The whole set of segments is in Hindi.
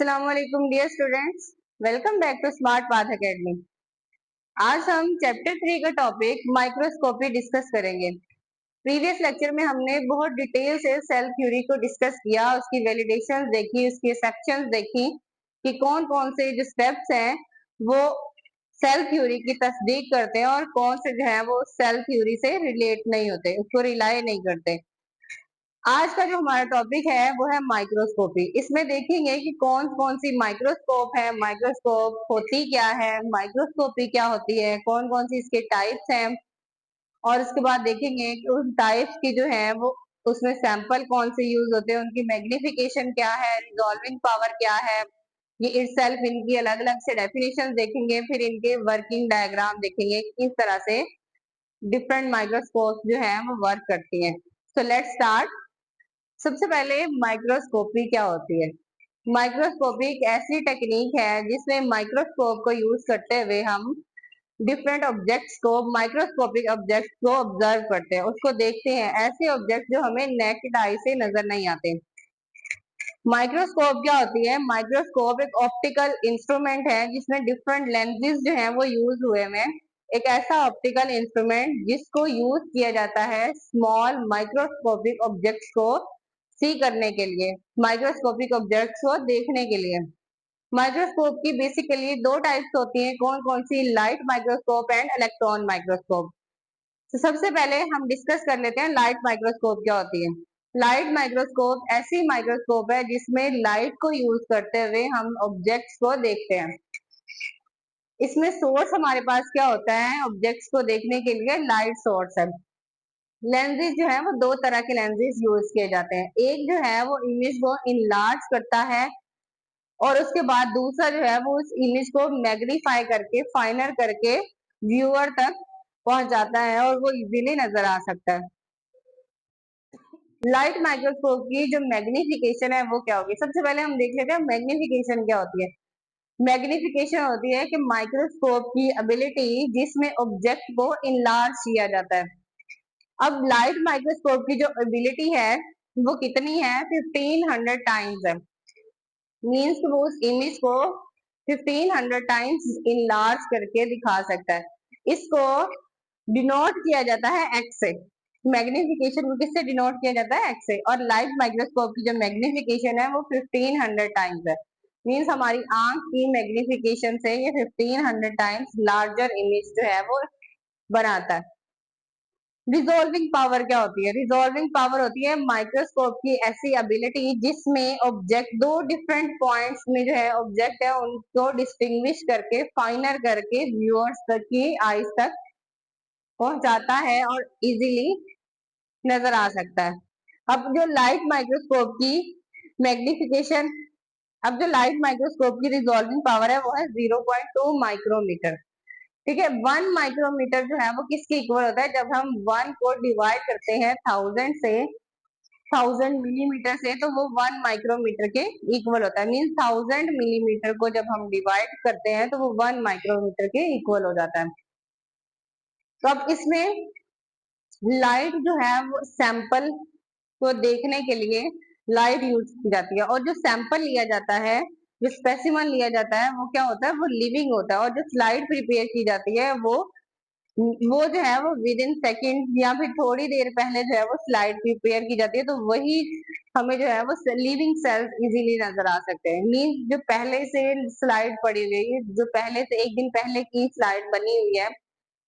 अस्सलामुअलैकुम dear students, welcome back to Smart Path Academy. आज हम चैप्टर 3 का टॉपिक माइक्रोस्कोपी डिस्कस करेंगे। प्रीवियस लेक्चर में हमने बहुत डिटेल से सेल थ्योरी को डिस्कस किया, उसकी वैलिडेशन देखी, उसकी सेक्शंस देखी कि कौन कौन से जो स्टेप्स हैं वो सेल थ्योरी की तस्दीक करते हैं और कौन से जो है वो सेल थ्योरी से रिलेट नहीं होते, उसको रिलाई नहीं करते। आज का जो हमारा टॉपिक है वो है माइक्रोस्कोपी। इसमें देखेंगे कि कौन कौन सी माइक्रोस्कोप है, माइक्रोस्कोप होती क्या है, माइक्रोस्कोपी क्या होती है, कौन कौन सी इसके टाइप्स हैं, और उसके बाद देखेंगे कि उन टाइप्स की जो है वो उसमें सैंपल कौन से यूज होते हैं, उनकी मैग्निफिकेशन क्या है, रिजॉल्विंग पावर क्या है, ये इटसेल्फ इनकी अलग अलग से डेफिनेशन देखेंगे, फिर इनके वर्किंग डायग्राम देखेंगे कि किस तरह से डिफरेंट माइक्रोस्कोप जो है वो वर्क करती हैं। So let's start. सबसे पहले माइक्रोस्कोपी क्या होती है। माइक्रोस्कोपी एक ऐसी टेक्निक है जिसमें माइक्रोस्कोप को यूज करते हुए हम डिफरेंट ऑब्जेक्ट्स को, माइक्रोस्कोपिक ऑब्जेक्ट्स को ऑब्जर्व करते हैं, उसको देखते हैं, ऐसे ऑब्जेक्ट जो हमें नेकेड आई से नजर नहीं आते। माइक्रोस्कोप क्या होती है? माइक्रोस्कोप एक ऑप्टिकल इंस्ट्रूमेंट है जिसमें डिफरेंट लेंसेज जो है वो यूज हुए हैं। एक ऐसा ऑप्टिकल इंस्ट्रूमेंट जिसको यूज किया जाता है स्मॉल माइक्रोस्कोपिक ऑब्जेक्ट्स को सी करने के लिए, माइक्रोस्कोपिक ऑब्जेक्ट्स को देखने के लिए। माइक्रोस्कोप की बेसिकली दो टाइप्स होती हैं, कौन कौन सी? Light microscope and electron microscope. तो सबसे पहले हम डिस्कस कर लेते हैं लाइट माइक्रोस्कोप क्या होती है। लाइट माइक्रोस्कोप ऐसी माइक्रोस्कोप है जिसमें लाइट को यूज करते हुए हम ऑब्जेक्ट्स को देखते हैं। इसमें सोर्स हमारे पास क्या होता है? ऑब्जेक्ट्स को देखने के लिए लाइट सोर्स है। लेंसेज जो है वो दो तरह के लेंसेज यूज किए जाते हैं। एक जो है वो इमेज को इनलार्ज करता है और उसके बाद दूसरा जो है वो उस इमेज को मैग्नीफाई करके, फाइनर करके व्यूअर तक पहुंच जाता है और वो इजीली नजर आ सकता है। लाइट माइक्रोस्कोप की जो मैग्निफिकेशन है वो क्या होगी? सबसे पहले हम देख लेते हैं मैग्निफिकेशन क्या होती है। मैग्निफिकेशन होती है कि माइक्रोस्कोप की एबिलिटी जिसमें ऑब्जेक्ट को इनलार्ज किया जाता है। अब लाइट माइक्रोस्कोप की जो एबिलिटी है वो कितनी है? 1500 टाइम्स है। मीन्स कि वो उस इमेज को 1500 टाइम्स इनलार्ज करके दिखा सकता है। इसको डिनोट किया जाता है एक्स से। मैग्निफिकेशन को किससे डिनोट किया जाता है? एक्स से। और लाइट माइक्रोस्कोप की जो मैग्निफिकेशन है वो 1500 टाइम्स है। मीन्स हमारी आंख की मैग्निफिकेशन से ये 1500 टाइम्स लार्जर इमेज जो है वो बनाता है। रिजॉल्विंग पावर क्या होती है? रिजॉल्विंग पावर होती है माइक्रोस्कोप की ऐसी एबिलिटी जिसमें ऑब्जेक्ट दो डिफरेंट पॉइंट्स में जो है ऑब्जेक्ट है उनको डिस्टिंग्विश करके, फाइनर करके व्यूअर्स तक की आईज तक पहुंचाता है और इजीली नजर आ सकता है। अब जो लाइट माइक्रोस्कोप की मैग्निफिकेशन, अब जो लाइट माइक्रोस्कोप की रिजॉल्विंग पावर है वो है 0.2 माइक्रोमीटर। ठीक है, 1 माइक्रोमीटर जो है वो किसके इक्वल होता है? जब हम 1 को डिवाइड करते हैं 1000 से, 1000 मिलीमीटर से, तो वो 1 माइक्रोमीटर के इक्वल होता है। मीन्स 1000 मिलीमीटर को जब हम डिवाइड करते हैं तो वो 1 माइक्रोमीटर के इक्वल हो जाता है। तो अब इसमें लाइट जो है वो सैंपल को देखने के लिए लाइट यूज की जाती है, और जो सैंपल लिया जाता है, जो स्पेसिमन लिया जाता है वो क्या होता है? वो लिविंग होता है। और जो स्लाइड प्रिपेयर की जाती है वो जो है वो विद इन सेकेंड या फिर थोड़ी देर पहले जो है वो स्लाइड प्रिपेयर की जाती है, तो वही हमें जो है वो लिविंग सेल्स इजीली नजर आ सकते हैं। मीन्स जो पहले से स्लाइड पड़ी हुई है, जो पहले से एक दिन पहले की स्लाइड बनी हुई है,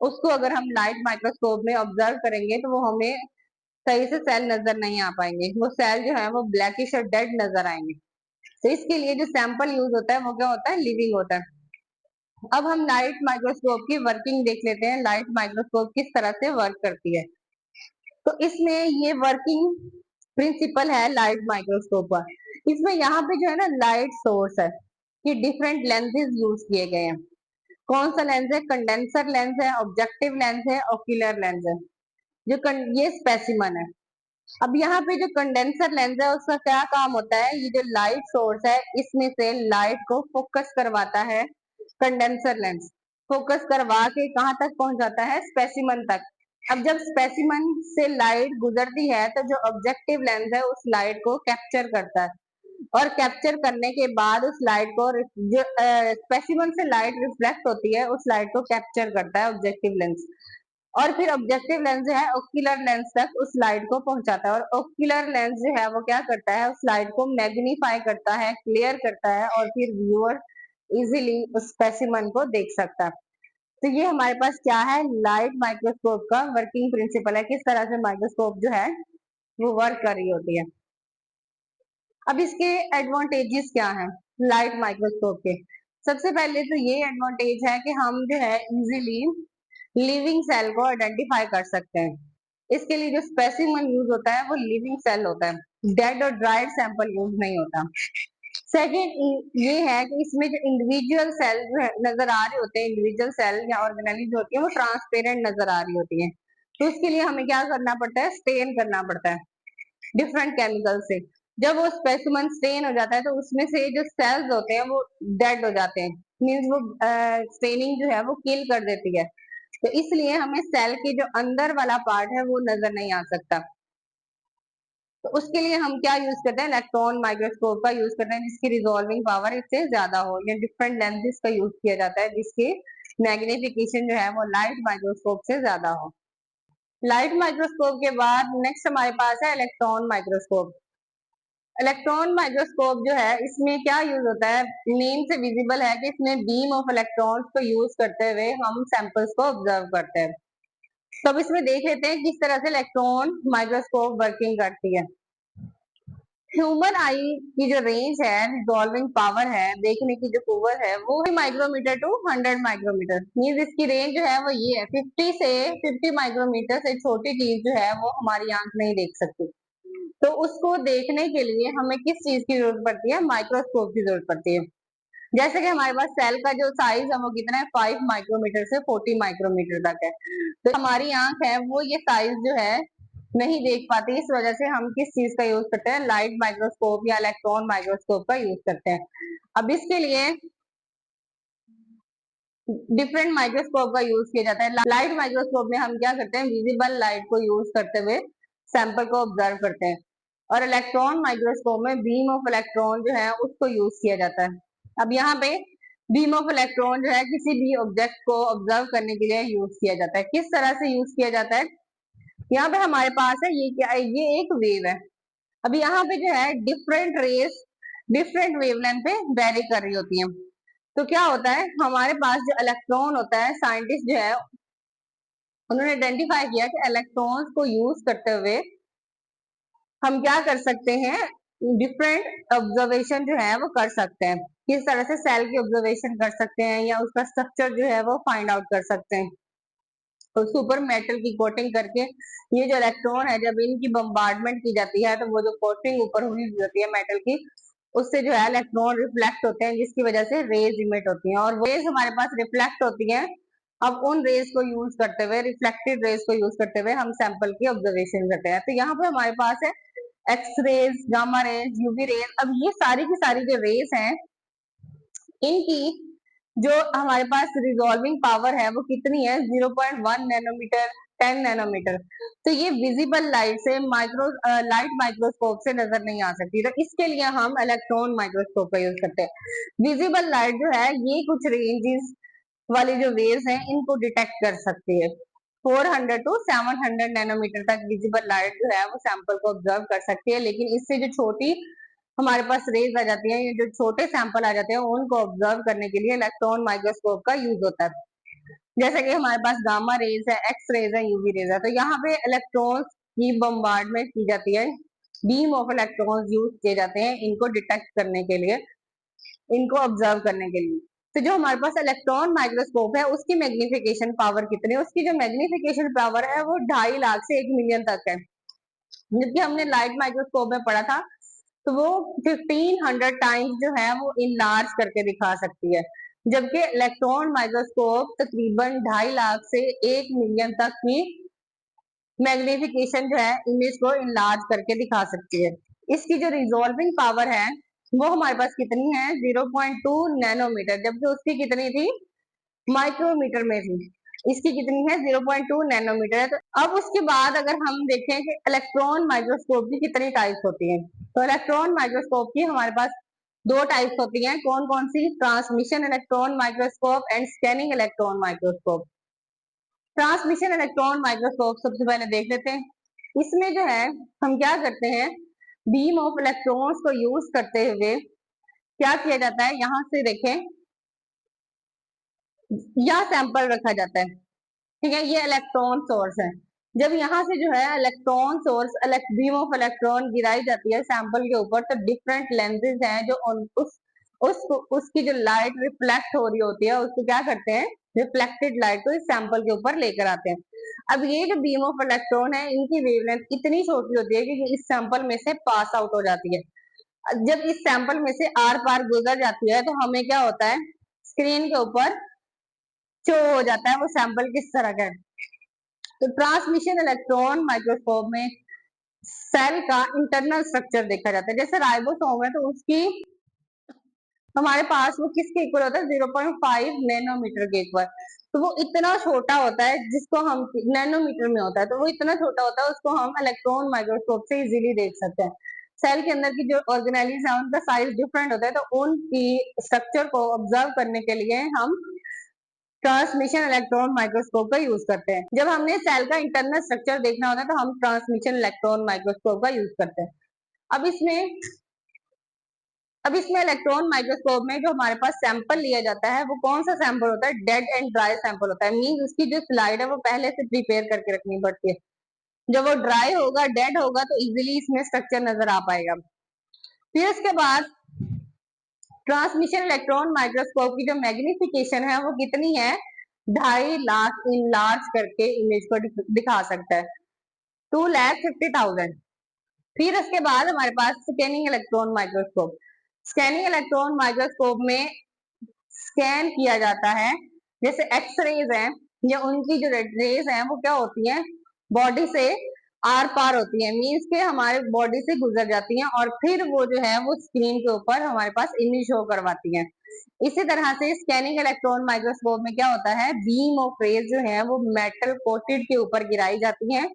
उसको अगर हम लाइट माइक्रोस्कोप में ऑब्जर्व करेंगे तो वो हमें सही से सेल नजर नहीं आ पाएंगे, वो सेल जो है वो ब्लैकिश और डेड नजर आएंगे। तो इसके लिए जो सैंपल यूज होता है वो क्या होता है? लिविंग होता है। अब हम लाइट माइक्रोस्कोप की वर्किंग देख लेते हैं, लाइट माइक्रोस्कोप किस तरह से वर्क करती है। तो इसमें ये वर्किंग प्रिंसिपल है लाइट माइक्रोस्कोप का। इसमें यहाँ पे जो है ना लाइट सोर्स है कि डिफरेंट लेंसेज यूज किए गए हैं। कौन सा लेंस है? कंडेंसर लेंस है, ऑब्जेक्टिव लेंस है, ऑक्यूलर लेंस है। ये स्पेसिमन है। अब यहाँ पे जो कंडेंसर लेंस है उसका क्या काम होता है? ये जो लाइट सोर्स है इसमें से लाइट को फोकस करवाता है। कंडेंसर लेंस फोकस करवा के कहाँ तक पहुंच जाता है? स्पेसिमन तक। अब जब स्पेसिमन से लाइट गुजरती है तो जो ऑब्जेक्टिव लेंस है उस लाइट को कैप्चर करता है। और कैप्चर करने के बाद उस लाइट को जो स्पेसिमन से लाइट रिफ्लेक्ट होती है उस लाइट को कैप्चर करता है ऑब्जेक्टिव लेंस, और फिर ऑब्जेक्टिव लेंस जो है ओक्यूलर लेंस तक उस लाइट को पहुंचाता है, और ओक्यूलर लेंस जो है वो क्या करता है, उस लाइट को मैग्नीफाई करता है, क्लियर करता है, और फिर व्यूअर इजीली उस स्पेसिमन को देख सकता है। तो ये हमारे पास क्या है, लाइट माइक्रोस्कोप का वर्किंग प्रिंसिपल है, किस तरह से माइक्रोस्कोप जो है वो वर्क कर रही होती है। अब इसके एडवांटेजेस क्या हैं लाइट माइक्रोस्कोप के। सबसे पहले तो ये एडवांटेज है कि हम जो है इजीली लिविंग सेल को आइडेंटिफाई कर सकते हैं। इसके लिए जो स्पेसिमन यूज होता है वो लिविंग सेल होता है, डेड और ड्राइड सैंपल यूज नहीं होता। सेकेंड ये है कि इसमें जो इंडिविजुअल सेल नजर आ रहे होते हैं, इंडिविजुअल सेल या ऑर्गेनेलिज होती है वो ट्रांसपेरेंट नजर आ रही होती है। तो उसके लिए हमें क्या करना पड़ता है, स्टेन करना पड़ता है डिफरेंट केमिकल से। जब वो स्पेसिमन स्टेन हो जाता है तो उसमें से जो सेल्स होते हैं वो डेड हो जाते हैं, मीन्स वो स्टेनिंग जो है वो किल कर देती है। तो इसलिए हमें सेल के जो अंदर वाला पार्ट है वो नजर नहीं आ सकता। तो उसके लिए हम क्या यूज करते हैं, इलेक्ट्रॉन माइक्रोस्कोप का यूज करते हैं, जिसकी रिजॉल्विंग पावर इससे ज्यादा हो, या डिफरेंट लेंसेज का यूज किया जाता है जिसकी मैग्निफिकेशन जो है वो लाइट माइक्रोस्कोप से ज्यादा हो। लाइट माइक्रोस्कोप के बाद नेक्स्ट हमारे पास है इलेक्ट्रॉन माइक्रोस्कोप। इलेक्ट्रॉन माइक्रोस्कोप जो है इसमें क्या यूज होता है, नेम से विजिबल है कि इसमें बीम ऑफ इलेक्ट्रॉन्स को यूज करते हुए हम सैंपल्स को ऑब्जर्व करते हैं। तो अब इसमें देख लेते हैं किस तरह से इलेक्ट्रॉन माइक्रोस्कोप वर्किंग करती है। ह्यूमन आई की जो रेंज है, रिजॉल्विंग पावर है, देखने की जो पावर है वो माइक्रोमीटर टू 100 माइक्रोमीटर, मीन्स इसकी रेंज जो है वो ये है 50 से 50 माइक्रोमीटर से छोटी चीज जो है वो हमारी आंख नहीं देख सकती। तो उसको देखने के लिए हमें किस चीज की जरूरत पड़ती है, माइक्रोस्कोप की जरूरत पड़ती है। जैसे कि हमारे पास सेल का जो साइज है वो कितना है, 5 माइक्रोमीटर से 40 माइक्रोमीटर तक है। तो हमारी आंख है वो ये साइज जो है नहीं देख पाती, इस वजह से हम किस चीज का यूज करते हैं, लाइट माइक्रोस्कोप या इलेक्ट्रॉन माइक्रोस्कोप का यूज करते हैं। अब इसके लिए डिफरेंट माइक्रोस्कोप का यूज किया जाता है। लाइट माइक्रोस्कोप में हम क्या करते हैं, विजिबल लाइट को यूज करते हुए सैंपल को ऑब्जर्व करते हैं, और इलेक्ट्रॉन माइक्रोस्कोप में बीम ऑफ इलेक्ट्रॉन जो है उसको यूज किया जाता है। अब यहाँ पे बीम ऑफ इलेक्ट्रॉन जो है किसी भी ऑब्जेक्ट को ऑब्जर्व करने के लिए यूज किया जाता है। किस तरह से यूज किया जाता है, यहाँ पे हमारे पास है ये क्या है, ये एक वेव है। अब यहाँ पे जो है डिफरेंट रेस डिफरेंट वेवलेंथ पे वेरी कर रही होती है। तो क्या होता है, हमारे पास जो इलेक्ट्रॉन होता है, साइंटिस्ट जो है उन्होंने आइडेंटिफाई किया कि इलेक्ट्रॉन्स को यूज करते हुए हम क्या कर सकते हैं, डिफरेंट ऑब्जर्वेशन जो है वो कर सकते हैं। किस तरह से सेल की ऑब्जर्वेशन कर सकते हैं या उसका स्ट्रक्चर जो है वो फाइंड आउट कर सकते हैं। तो सुपर मेटल की कोटिंग करके ये जो इलेक्ट्रॉन है जब इनकी बम्बार्डमेंट की जाती है तो वो जो कोटिंग ऊपर हुई जाती है मेटल की, उससे जो है इलेक्ट्रॉन रिफ्लेक्ट होते हैं, जिसकी वजह से रेज इमिट होती हैं, और रेज हमारे पास रिफ्लेक्ट होती हैं। अब उन रेज को यूज करते हुए, रिफ्लेक्टेड रेज को यूज करते हुए हम सैंपल की ऑब्जर्वेशन करते हैं। तो यहाँ पे हमारे पास है X rays, gamma rays, UV rays. अब ये सारी की सारी जो रेज हैं इनकी जो हमारे पास रिजॉल्विंग पावर है वो कितनी है, 0.1 नैनोमीटर, 10 नैनोमीटर। तो ये विजिबल लाइट से लाइट माइक्रोस्कोप से नजर नहीं आ सकती। तो इसके लिए हम इलेक्ट्रॉन माइक्रोस्कोप का यूज करते हैं। विजिबल लाइट जो है ये कुछ रेंजेस वाली जो वेव्स हैं इनको डिटेक्ट कर सकती है। 400 टू 700 नैनोमीटर तक विजिबल लाइट जो है वो सैंपल को ऑब्जर्व कर सकती है, लेकिन इससे जो छोटी हमारे पास रेज आ जाती है, ये जो छोटे सैंपल आ जाते हैं उनको ऑब्जर्व करने के लिए इलेक्ट्रॉन माइक्रोस्कोप का यूज होता है। जैसे कि हमारे पास गामा रेज है, एक्स रेज है, यूवी रेज है। तो यहाँ पे इलेक्ट्रॉन्स की बम्बार्डमेंट की जाती है, बीम ऑफ इलेक्ट्रॉन्स यूज किए जाते हैं इनको डिटेक्ट करने के लिए, इनको ऑब्जर्व करने के लिए। तो जो हमारे पास इलेक्ट्रॉन माइक्रोस्कोप है उसकी मैग्निफिकेशन पावर कितनी है, उसकी जो मैग्निफिकेशन पावर है वो 2.5 लाख से 1 मिलियन तक है। जबकि हमने लाइट माइक्रोस्कोप में पढ़ा था तो वो 1500 टाइम्स जो है वो इनलार्ज करके दिखा सकती है, जबकि इलेक्ट्रॉन माइक्रोस्कोप तकरीबन 2.5 लाख से 1 मिलियन तक की मैग्निफिकेशन जो है इमेज को इनलार्ज करके दिखा सकती है। इसकी जो रिजॉल्विंग पावर है वो हमारे पास कितनी है, 0.2 नैनोमीटर, जबकि उसकी कितनी थी, माइक्रोमीटर में थी। इसकी कितनी है 0.2 नैनोमीटर है। तो अब उसके बाद अगर हम देखें कि इलेक्ट्रॉन माइक्रोस्कोप की कितनी टाइप्स होती हैं, तो इलेक्ट्रॉन माइक्रोस्कोप की हमारे पास दो टाइप्स होती हैं। कौन कौन सी? Transmission electron microscope and scanning electron microscope. Transmission electron microscope सबसे पहले देख लेते हैं। इसमें जो है हम क्या करते हैं, बीम ऑफ इलेक्ट्रॉन्स को यूज करते हुए क्या किया जाता है, यहाँ से देखें, यह सैंपल रखा जाता है, ठीक है, ये इलेक्ट्रॉन सोर्स है। जब यहाँ से जो है electron source beam of electron गिराई जाती है सैंपल के ऊपर, तो डिफरेंट लेंसेज हैं जो उसकी जो लाइट रिफ्लेक्ट हो रही होती है उसको क्या करते हैं, रिफ्लेक्टेड लाइट को इस सैंपल के ऊपर लेकर आते हैं। अब ये जो बीम ऑफ इलेक्ट्रॉन है इनकी वेवलेंथ इतनी छोटी होती है कि इस सैंपल में से पास आउट हो जाती है। जब इस सैंपल में से आर पार गुजर जाती है तो हमें क्या होता है, स्क्रीन के ऊपर शो हो जाता है वो सैंपल किस तरह का है। तो ट्रांसमिशन इलेक्ट्रॉन माइक्रोस्कोप में सेल का इंटरनल स्ट्रक्चर देखा जाता है। जैसे राइबोसोम है तो उसकी हमारे पास वो किसके इक्वल होता है, 0.5 नैनोमीटर के इक्वल। तो वो इतना छोटा होता है जिसको हम नैनोमीटर में होता है, तो वो इतना छोटा होता है उसको हम इलेक्ट्रॉन माइक्रोस्कोप से इजीली देख सकते हैं। सेल के अंदर की जो ऑर्गेनेलिज है उनका साइज डिफरेंट होता है, तो उनकी स्ट्रक्चर को ऑब्जर्व करने के लिए हम ट्रांसमिशन इलेक्ट्रॉन माइक्रोस्कोप का यूज करते हैं। जब हमने सेल का इंटरनल स्ट्रक्चर देखना होता है तो हम ट्रांसमिशन इलेक्ट्रॉन माइक्रोस्कोप का यूज करते हैं। अब इसमें इलेक्ट्रॉन माइक्रोस्कोप में जो हमारे पास सैंपल लिया जाता है वो कौन सा सैंपल होता है, डेड एंड ड्राई सैंपल होता है। मीन उसकी जो स्लाइड है वो पहले से प्रिपेयर करके रखनी पड़ती है। जब वो ड्राई होगा, डेड होगा, तो इजीली इसमें स्ट्रक्चर नजर आ पाएगा। फिर उसके बाद ट्रांसमिशन इलेक्ट्रॉन माइक्रोस्कोप की जो मैग्निफिकेशन है वो कितनी है, 2.5 लाख इनलार्ज करके इमेज को दिखा सकता है, 2,50,000। फिर उसके बाद हमारे पास scanning electron microscope. Scanning electron microscope में स्कैन किया जाता है, जैसे एक्सरेज है या उनकी जो रेज है वो क्या होती है, बॉडी से आर पार होती है, मीन्स के हमारे बॉडी से गुजर जाती हैं और फिर वो जो है वो स्क्रीन के ऊपर हमारे पास इमेज शो करवाती हैं। इसी तरह से स्कैनिंग इलेक्ट्रॉन माइक्रोस्कोप में क्या होता है, बीम ऑफ रेज जो है वो मेटल कोटेड के ऊपर गिराई जाती हैं।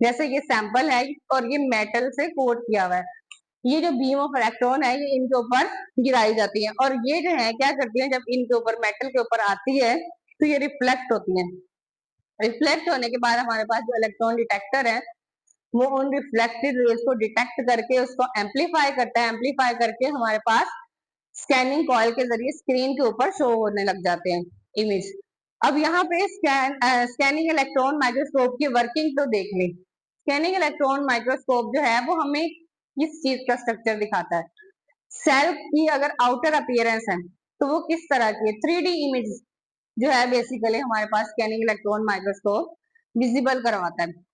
जैसे ये सैंपल है और ये मेटल से कोट किया हुआ है, ये जो बीम ऑफ इलेक्ट्रॉन है ये इनके ऊपर गिराई जाती है और ये जो है क्या करती है, जब इनके ऊपर मेटल के ऊपर आती है तो ये रिफ्लेक्ट होती है। रिफ्लेक्ट होने के बाद हमारे पास जो इलेक्ट्रॉन डिटेक्टर है वो उन रिफ्लेक्टेड रेज को डिटेक्ट करके उसको एम्पलीफाई करता है, एम्पलीफाई करके हमारे पास स्कैनिंग कॉइल के जरिए स्क्रीन के ऊपर शो होने लग जाते हैं इमेज। अब यहाँ पे स्कैनिंग इलेक्ट्रॉन माइक्रोस्कोप की वर्किंग तो देख ली। स्कैनिंग इलेक्ट्रॉन माइक्रोस्कोप जो है वो हमें किस चीज का स्ट्रक्चर दिखाता है, सेल की अगर आउटर अपीयरेंस है तो वो किस तरह की है, 3D इमेज जो है बेसिकली हमारे पास स्कैनिंग इलेक्ट्रॉन माइक्रोस्कोप विजिबल करवाता है।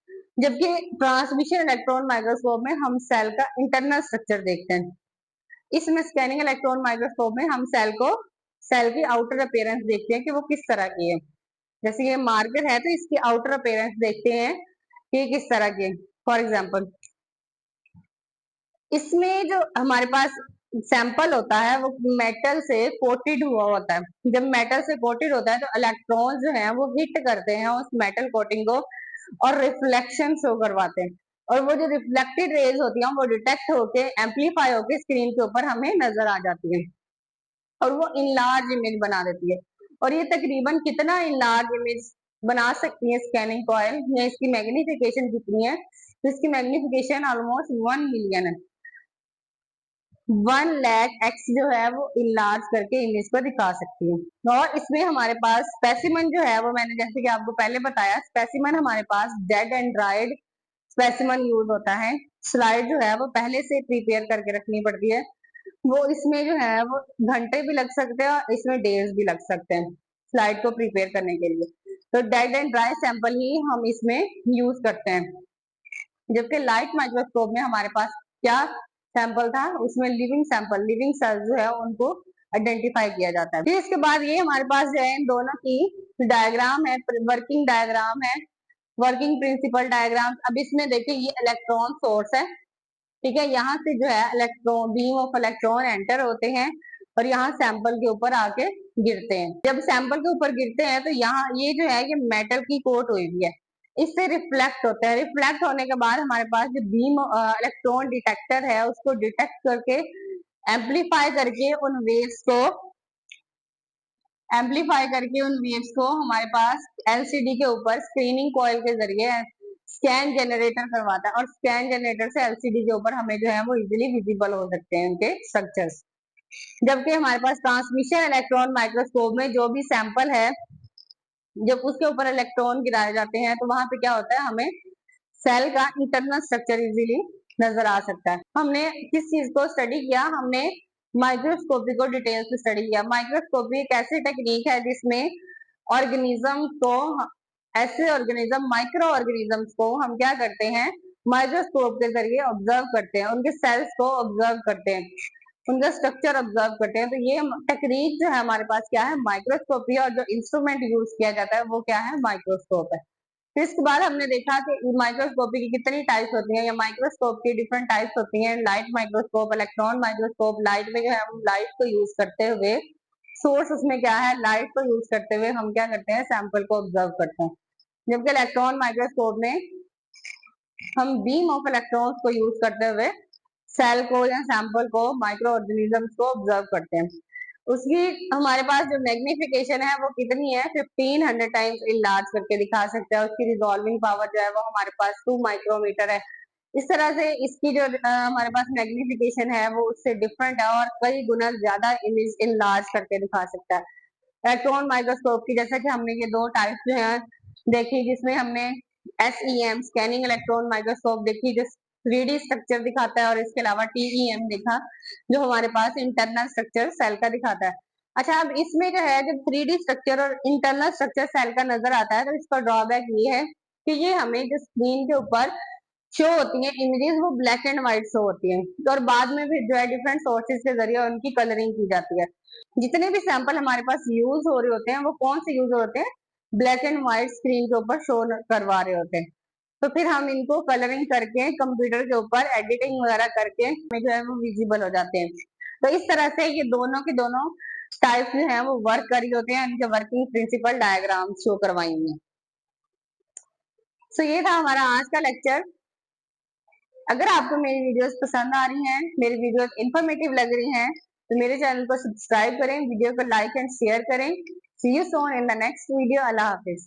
जबकि ट्रांसमिशन इलेक्ट्रॉन माइक्रोस्कोप में हम सेल का इंटरनल स्ट्रक्चर देखते हैं। इसमें स्कैनिंग इलेक्ट्रॉन माइक्रोस्कोप में हम सेल की आउटर अपीयरेंस देखते हैं कि वो किस तरह की है। जैसे ये मार्कर है तो इसकी आउटर अपीयरेंस देखते हैं कि किस तरह की है। फॉर एग्जाम्पल इसमें जो हमारे पास सैंपल होता है वो मेटल से कोटेड हुआ होता है। जब मेटल से कोटेड होता है तो इलेक्ट्रॉन जो है वो हिट करते हैं उस मेटल कोटिंग को और रिफ्लेक्शन शो करवाते हैं, और वो जो रिफ्लेक्टेड रेज होती है वो डिटेक्ट होके एम्पलीफाई होके स्क्रीन के ऊपर हमें नजर आ जाती है और वो इनलार्ज इमेज बना देती है। और ये तकरीबन कितना इनलार्ज इमेज बना सकती है स्कैनिंग कॉइल, या इसकी मैग्निफिकेशन कितनी है, तो इसकी मैग्निफिकेशन ऑलमोस्ट 1 मिलियन है। 1 लाख एक्स जो है वो इनलार्ज करके इमेज को दिखा सकती है। और इसमें हमारे पास स्पेसिमन जो है वो मैंने जैसे कि आपको पहले बताया, स्पेसिमन हमारे पास dead and dried specimen use होता है। स्लाइड जो है वो पहले से प्रिपेयर करके रखनी पड़ती है, वो इसमें जो है वो घंटे भी लग सकते हैं और इसमें डेज भी लग सकते हैं स्लाइड को प्रिपेयर करने के लिए। तो डेड एंड ड्राई सैंपल ही हम इसमें यूज करते हैं। जबकि लाइट माइक्रोस्कोप में हमारे पास क्या सैंपल था, उसमें लिविंग सैंपल, लिविंग सेल्स जो है उनको आइडेंटिफाई किया जाता है। फिर इसके बाद ये हमारे पास जो है इन दोनों की डायग्राम है, वर्किंग डायग्राम है, वर्किंग प्रिंसिपल डायग्राम। अब इसमें देखिए ये इलेक्ट्रॉन सोर्स है, ठीक है, यहाँ से जो है electron beam of electron enter होते हैं और यहाँ सैंपल के ऊपर आके गिरते हैं। जब सैंपल के ऊपर गिरते हैं तो यहाँ ये जो है ये मेटल की कोट हुई हुई है, इससे रिफ्लेक्ट होता है। रिफ्लेक्ट होने के बाद हमारे पास जो बीम इलेक्ट्रॉन डिटेक्टर है उसको डिटेक्ट करके एम्पलीफाई करके उन वेव्स को हमारे पास एलसीडी के ऊपर स्क्रीनिंग कॉइल के जरिए स्कैन जनरेटर करवाता है, और स्कैन जनरेटर से एलसीडी के ऊपर हमें जो है वो इजीली विजिबल हो सकते हैं उनके स्ट्रक्चर्स। जबकि हमारे पास ट्रांसमिशन इलेक्ट्रॉन माइक्रोस्कोप में जो भी सैंपल है, जब उसके ऊपर इलेक्ट्रॉन गिराए जाते हैं तो वहां पे क्या होता है, हमें सेल का इंटरनल स्ट्रक्चर इजीली नजर आ सकता है। हमने किस चीज को स्टडी किया, हमने माइक्रोस्कोपी को डिटेल से स्टडी किया। माइक्रोस्कोपी एक ऐसी टेक्निक है जिसमें ऑर्गेनिज्म को, ऐसे ऑर्गेनिज्म माइक्रो ऑर्गेनिजम्स को हम क्या करते हैं, माइक्रोस्कोप के जरिए ऑब्जर्व करते हैं, उनके सेल्स को ऑब्जर्व करते हैं, उनका स्ट्रक्चर ऑब्जर्व करते हैं। तो ये टेक्निक जो है हमारे पास क्या है, माइक्रोस्कोपी, और जो इंस्ट्रूमेंट यूज किया जाता है वो क्या है, माइक्रोस्कोप है। फिर इसके बाद हमने देखा कि माइक्रोस्कोपी की कितनी टाइप्स होती हैं, या माइक्रोस्कोप की डिफरेंट टाइप्स होती हैं। Light microscope, electron microscope. Light में जो है हम लाइट को यूज करते हुए, सोर्स उसमें क्या है, लाइट को यूज करते हुए हम क्या करते हैं, सैंपल को ऑब्जर्व करते हैं। जबकि इलेक्ट्रॉन माइक्रोस्कोप में हम बीम ऑफ इलेक्ट्रॉन्स को यूज करते हुए सेल को या सैंपल को, माइक्रो ऑर्गेनिजम्स को ऑब्जर्व करते हैं। उसकी हमारे पास जो मैग्निफिकेशन है वो कितनी है, 1500 टाइम्स इनलार्ज करके दिखा सकते हैं। उसकी रिजॉल्विंग पावर जो है वो हमारे पास 2 माइक्रोमीटर है। इस तरह से इसकी जो हमारे पास मैग्निफिकेशन है वो उससे डिफरेंट है और कई गुना ज्यादा इमेज इनलार्ज करके दिखा सकता है। इलेक्ट्रॉन माइक्रोस्कोप की जैसा कि हमने ये दो टाइप जो है देखी, जिसमें हमने SEM स्कैनिंग इलेक्ट्रॉन माइक्रोस्कोप देखी जो 3D स्ट्रक्चर दिखाता है, और इसके अलावा TEM देखा जो हमारे पास इंटरनल स्ट्रक्चर सेल का दिखाता है। अच्छा, अब इसमें जो है जब 3D स्ट्रक्चर और इंटरनल स्ट्रक्चर सेल का नजर आता है तो इसका ड्रॉबैक ये है कि ये हमें जो स्क्रीन के ऊपर शो होती है इमेजेस वो ब्लैक एंड व्हाइट शो होती है, और बाद में भी जो है डिफरेंट सोर्सेज के जरिए उनकी कलरिंग की जाती है। जितने भी सैंपल हमारे पास यूज हो रहे होते हैं वो कौन से यूज होते हैं, ब्लैक एंड व्हाइट स्क्रीन के ऊपर शो करवा रहे होते हैं। तो फिर हम इनको कलरिंग करके कंप्यूटर के ऊपर एडिटिंग वगैरह करके हमें जो है वो विजिबल हो जाते हैं। तो इस तरह से ये दोनों के दोनों टाइप जो है वो वर्क कर रही होते हैं, इनके वर्किंग प्रिंसिपल डायग्राम शो करवाएंगे। सो ये था हमारा आज का लेक्चर। अगर आपको मेरी वीडियोस पसंद आ रही हैं, मेरी वीडियोस इंफॉर्मेटिव लग रही हैं, तो मेरे चैनल को सब्सक्राइब करें, वीडियो को लाइक एंड शेयर करें। See you soon in the next video. अल्लाह हाफिज।